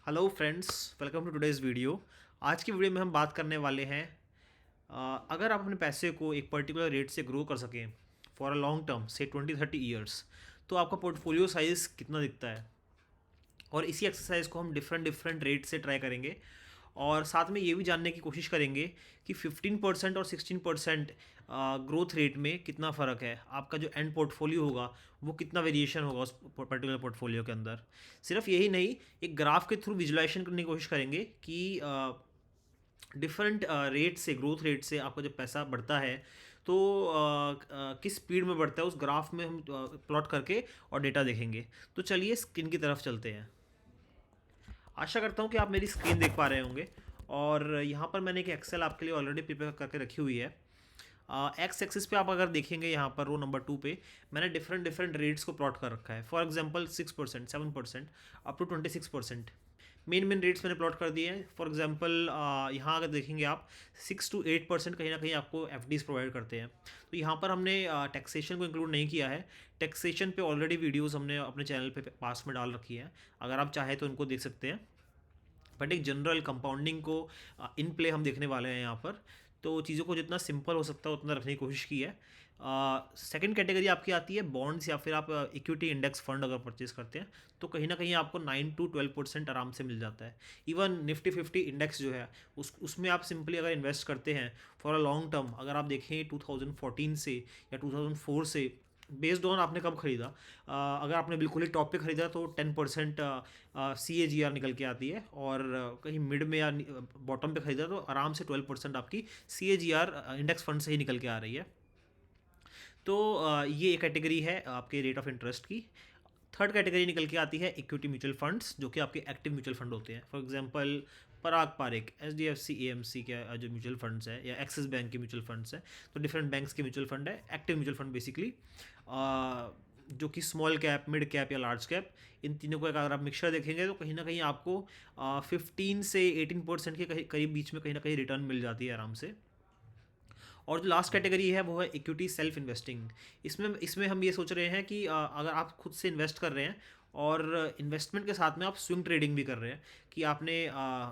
Hello friends, welcome to today's video. आज की video में हम बात करने वाले हैं अगर आप अपने पैसे को एक पर्टिकुलर रेट से ग्रो कर सकें फॉर अ लॉन्ग टर्म से 20-30 ईयर्स, तो आपका पोर्टफोलियो साइज़ कितना दिखता है। और इसी एक्सरसाइज को हम डिफरेंट डिफरेंट रेट से ट्राई करेंगे और साथ में ये भी जानने की कोशिश करेंगे कि 15% और 16% ग्रोथ रेट में कितना फ़र्क है। आपका जो एंड पोर्टफोलियो होगा वो कितना वेरिएशन होगा उस पर्टिकुलर पोर्टफोलियो के अंदर। सिर्फ यही नहीं, एक ग्राफ के थ्रू विजुलाइजेशन करने की कोशिश करेंगे कि डिफरेंट रेट से, ग्रोथ रेट से आपका जब पैसा बढ़ता है तो किस स्पीड में बढ़ता है उस ग्राफ में हम प्लॉट करके और डेटा देखेंगे। तो चलिए स्क्रीन की तरफ चलते हैं। आशा करता हूँ कि आप मेरी स्क्रीन देख पा रहे होंगे और यहाँ पर मैंने एक एक्सेल आपके लिए ऑलरेडी प्रिपेयर करके रखी हुई है। एक्स एक्सिस पे आप अगर देखेंगे, यहाँ पर रो नंबर 2 पे मैंने डिफरेंट डिफरेंट रेट्स को प्लॉट कर रखा है। For example 6%, 7%, up to 26%। Main main rates मैंने प्लॉट कर दिए हैं। फॉर एग्जांपल यहाँ अगर देखेंगे आप 6 to 8% कहीं ना कहीं आपको एफ प्रोवाइड करते हैं। तो यहाँ पर हमने टैक्सेशन को इंक्लूड नहीं किया है। टैक्सेशन पे ऑलरेडी वीडियोस हमने अपने चैनल पे पास में डाल रखी है, अगर आप चाहें तो उनको देख सकते हैं। बट एक जनरल कंपाउंडिंग को इन प्ले हम देखने वाले हैं यहाँ पर। तो चीज़ों को जितना सिंपल हो सकता है उतना रखने की कोशिश की है। सेकंड कैटेगरी आपकी आती है बॉन्ड्स, या फिर आप इक्विटी इंडेक्स फंड अगर परचेज करते हैं तो कहीं ना कहीं आपको 9 to 12% आराम से मिल जाता है। इवन निफ्टी 50 इंडेक्स जो है उसमें आप सिंपली अगर इन्वेस्ट करते हैं फॉर अ लॉन्ग टर्म, अगर आप देखें 2014 से या 2004 से, बेस्ड ऑन आपने कब खरीदा, अगर आपने बिल्कुल ही टॉप पे खरीदा तो 10% CAGR निकल के आती है, और कहीं मिड में या बॉटम पे खरीदा तो आराम से 12% आपकी CAGR इंडेक्स फंड से ही निकल के आ रही है। तो ये एक कैटेगरी है आपके रेट ऑफ इंटरेस्ट की। थर्ड कैटेगरी निकल के आती है इक्विटी म्यूचुअल फंड्स, जो कि आपके एक्टिव म्यूचुअल फंड होते हैं। For example Parag Parikh, HDFC AMC के जो म्यूचुअल फंड्स है, या एक्सिस बैंक के म्यूचुअल फंड्स हैं। तो डिफरेंट बैंक्स के म्यूचुअल फंड है, एक्टिव म्यूचुअल फंड बेसिकली, जो कि स्मॉल कैप, मिड कैप या लार्ज कैप, इन तीनों को अगर आप मिक्सचर देखेंगे तो कहीं ना कहीं आपको 15 से 18% के करीब बीच में कहीं ना कहीं रिटर्न मिल जाती है आराम से। और जो लास्ट कैटेगरी है वो है इक्विटी सेल्फ इन्वेस्टिंग। इसमें इसमें हम ये सोच रहे हैं कि अगर आप खुद से इन्वेस्ट कर रहे हैं और इन्वेस्टमेंट के साथ में आप स्विंग ट्रेडिंग भी कर रहे हैं, कि आपने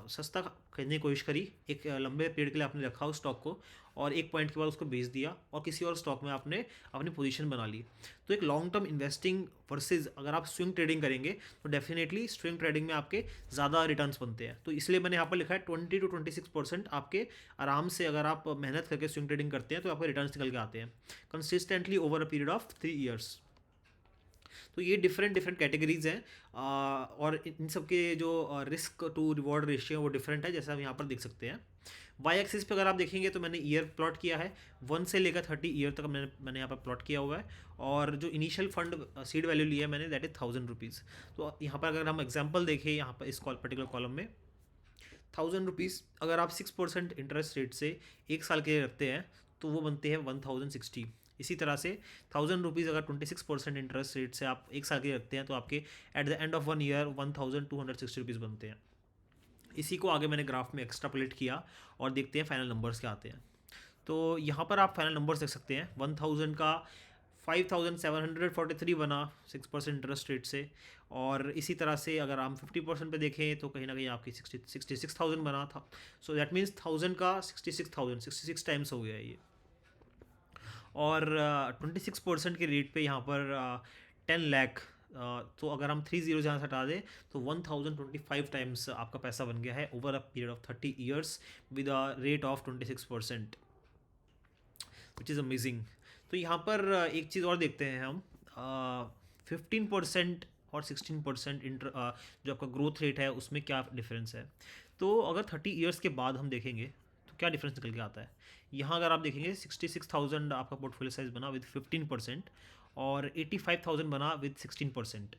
सस्ता खरीदने की कोशिश करी, एक लंबे पीरियड के लिए आपने रखा उस स्टॉक को, और एक पॉइंट के बाद उसको बेच दिया और किसी और स्टॉक में आपने अपनी पोजीशन बना ली। तो एक लॉन्ग टर्म इन्वेस्टिंग वर्सेस अगर आप स्विंग ट्रेडिंग करेंगे तो डेफिनेटली स्विंग ट्रेडिंग में आपके ज़्यादा रिटर्न्स बनते हैं। तो इसलिए मैंने यहाँ पर लिखा है 20 to 26% आपके आराम से, अगर आप मेहनत करके स्विंग ट्रेडिंग करते हैं तो आपके रिटर्न्स निकल के आते हैं consistently over a period of 3 years. तो ये डिफरेंट डिफरेंट कैटेगरीज हैं, और इन सब के जो रिस्क टू रिवॉर्ड रेशियो है वो डिफरेंट है, जैसा हम यहाँ पर देख सकते हैं। वाई एक्सिस पे अगर आप देखेंगे तो मैंने ईयर प्लॉट किया है, 1 से लेकर 30 ईयर तक मैंने यहाँ पर प्लॉट किया हुआ है। और जो इनिशियल फंड सीड वैल्यू लिया है मैंने, दैट इज़ 1000 रुपीज़। तो यहाँ पर अगर हम एग्जाम्पल देखें, यहाँ पर इस पर्टिकुलर कॉलम में 1000 रुपीज़ अगर आप 6% इंटरेस्ट रेट से एक साल के लिए रखते हैं तो वो बनते हैं 1060। इसी तरह से 1000 रुपीज़ अगर 26% इंटरेस्ट रेट से आप एक साल के लिए रखते हैं तो आपके at the end of 1 year 1260 rupees बनते हैं। इसी को आगे मैंने ग्राफ में एक्स्ट्रापोलेट किया और देखते हैं फाइनल नंबर्स क्या आते हैं। तो यहाँ पर आप फाइनल नंबर्स देख सकते हैं। 1000 का 5743 बना 6% इंटरेस्ट रेट से, और इसी तरह से अगर हम 50% पे देखें तो कहीं ना कहीं आपकी 66,000 बना था। सो दैट मीन्स 1000 का 66,000, 66 टाइम्स हो गया ये। और 26% के रेट पे यहाँ पर 10 लाख, तो अगर हम 3 zeros यहाँ से हटा दें तो 1025 टाइम्स आपका पैसा बन गया है over a period of 30 years with a rate of 26%, which is amazing. तो यहाँ पर एक चीज़ और देखते हैं हम, 15% और 16% जो आपका ग्रोथ रेट है उसमें क्या डिफरेंस है। तो अगर 30 ईयर्स के बाद हम देखेंगे तो क्या डिफरेंस निकल के आता है। यहाँ अगर आप देखेंगे 66,000 आपका पोर्टफोलियो साइज बना विद 15%, और 85,000 बना विद 16%।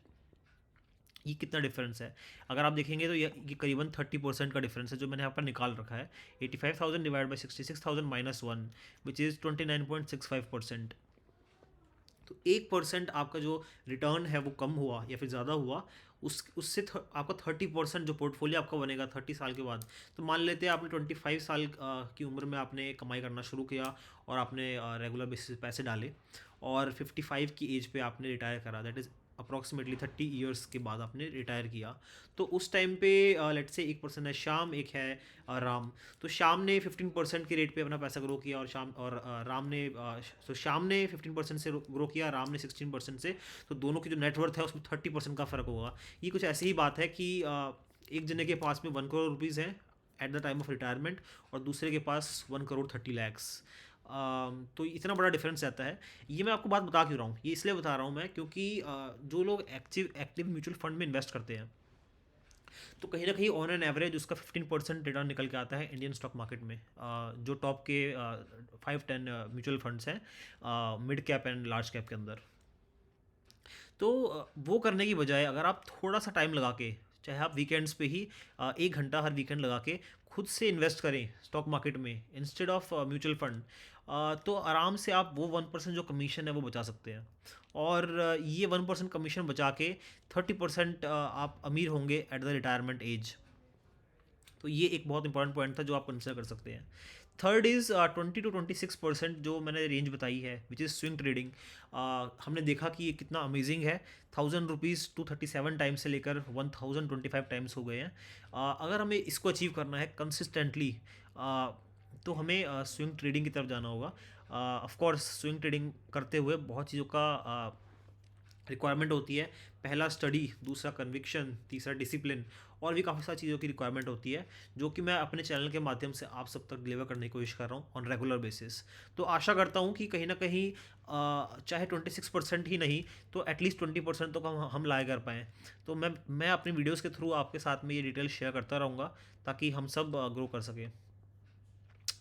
ये कितना डिफरेंस है अगर आप देखेंगे तो ये करीबन 30% का डिफरेंस है जो मैंने यहाँ पर निकाल रखा है। 85,000 डिवाइड बाई 66,000 -1, विच इज़ 29.65%। तो 1% आपका जो रिटर्न है वो कम हुआ या फिर ज़्यादा हुआ, उससे आपका 30% जो पोर्टफोलियो आपका बनेगा 30 साल के बाद। तो मान लेते हैं आपने 25 साल की उम्र में आपने कमाई करना शुरू किया और आपने रेगुलर बेसिस पे पैसे डाले, और 55 की एज पे आपने रिटायर करा, दैट इज़ अप्रॉक्सीमेटली 30 ईयर्स के बाद आपने रिटायर किया, तो उस टाइम पे लेट से एक पर्सन है श्याम, एक है राम। तो श्याम ने 15% के रेट पे अपना पैसा ग्रो किया, और राम ने तो श्याम ने 15% से ग्रो किया, राम ने 16% से। तो दोनों की जो नेटवर्थ है उसमें 30% का फ़र्क होगा। ये कुछ ऐसी ही बात है कि एक जने के पास में 1 करोड़ रुपीज़ है at the time of retirement, और दूसरे के पास 1 करोड़ 30 लाख। तो इतना बड़ा डिफरेंस रहता है। ये मैं आपको बात बता क्यों रहा हूँ, ये इसलिए बता रहा हूँ मैं क्योंकि जो लोग एक्टिव म्यूचुअल फंड में इन्वेस्ट करते हैं, तो कहीं ना कहीं ऑन एन एवरेज उसका 15% रिटर्न निकल के आता है इंडियन स्टॉक मार्केट में। जो टॉप के 5-10 म्यूचुअल फंड्स हैं mid cap and large cap के अंदर। तो वो करने की बजाय अगर आप थोड़ा सा टाइम लगा के, चाहे आप वीकेंड्स पे ही 1 घंटा हर वीकेंड लगा के खुद से इन्वेस्ट करें स्टॉक मार्केट में इंस्टेड ऑफ म्यूचुअल फंड, तो आराम से आप वो 1% जो कमीशन है वो बचा सकते हैं। और ये 1% कमीशन बचा के 30% आप अमीर होंगे एट द रिटायरमेंट एज। तो ये एक बहुत इंपॉर्टेंट पॉइंट था जो आप कंसिडर कर सकते हैं। थर्ड इज़ 20 to 26% जो मैंने रेंज बताई है विच इज़ स्विंग ट्रेडिंग। हमने देखा कि ये कितना अमेजिंग है। 1000 रुपीज़ 237 टाइम्स से लेकर 1025 टाइम्स हो गए हैं। अगर हमें इसको अचीव करना है कंसिस्टेंटली, तो हमें स्विंग ट्रेडिंग की तरफ जाना होगा। ऑफ कोर्स स्विंग ट्रेडिंग करते हुए बहुत चीज़ों का रिक्वायरमेंट होती है। पहला स्टडी, दूसरा कन्विक्शन, तीसरा डिसिप्लिन, और भी काफ़ी सारी चीज़ों की रिक्वायरमेंट होती है जो कि मैं अपने चैनल के माध्यम से आप सब तक डिलीवर करने की कोशिश कर रहा हूँ ऑन रेगुलर बेसिस। तो आशा करता हूँ कि कहीं ना कहीं चाहे 26% ही नहीं तो एटलीस्ट 20% तो हम लाए कर पाएँ। तो मैं अपनी वीडियोज़ के थ्रू आपके साथ में ये डिटेल शेयर करता रहूँगा ताकि हम सब ग्रो कर सकें।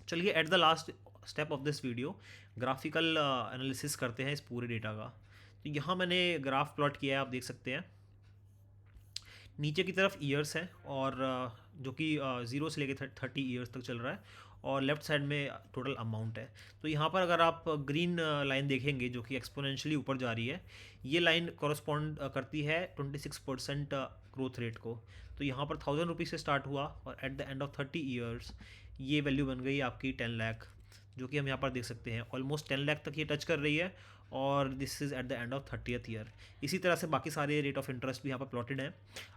चलिए at the last step of this video graphical analysis करते हैं इस पूरे डेटा का। तो यहाँ मैंने ग्राफ प्लॉट किया है, आप देख सकते हैं। नीचे की तरफ ईयर्स है और जो कि 0 से लेकर 30 ईयर्स तक चल रहा है, और लेफ्ट साइड में टोटल अमाउंट है। तो यहाँ पर अगर आप ग्रीन लाइन देखेंगे जो कि एक्सपोनेंशियली ऊपर जा रही है, ये लाइन कॉरस्पॉन्ड करती है 26% ग्रोथ रेट को। तो यहाँ पर 1000 रुपीज़ से स्टार्ट हुआ और at the end of 30 years ये वैल्यू बन गई आपकी 10 लाख, जो कि हम यहाँ पर देख सकते हैं ऑलमोस्ट 10 लाख तक ये टच कर रही है, और this is at the end of 30th year. इसी तरह से बाकी सारे रेट ऑफ इंटरेस्ट भी यहाँ पर प्लॉटेड हैं।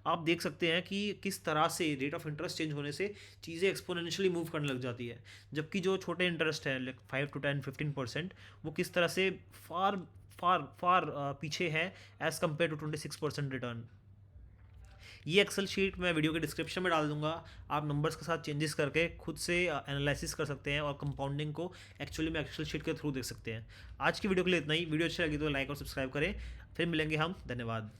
आप देख सकते हैं कि किस तरह से रेट ऑफ इंटरेस्ट चेंज होने से चीज़ें एक्सपोनेंशियली मूव करने लग जाती है, जबकि जो छोटे इंटरेस्ट है लाइक 5 to 10-15% वो किस तरह से फार फार फार पीछे है एज़ कम्पेयर टू 26% रिटर्न। ये एक्सेल शीट मैं वीडियो के डिस्क्रिप्शन में डाल दूंगा। आप नंबर्स के साथ चेंजेस करके खुद से एनालिसिस कर सकते हैं और कंपाउंडिंग को एक्चुअली में एक्सेल शीट के थ्रू देख सकते हैं। आज की वीडियो के लिए इतना ही। वीडियो अच्छी लगी तो लाइक और सब्सक्राइब करें। फिर मिलेंगे हम। धन्यवाद।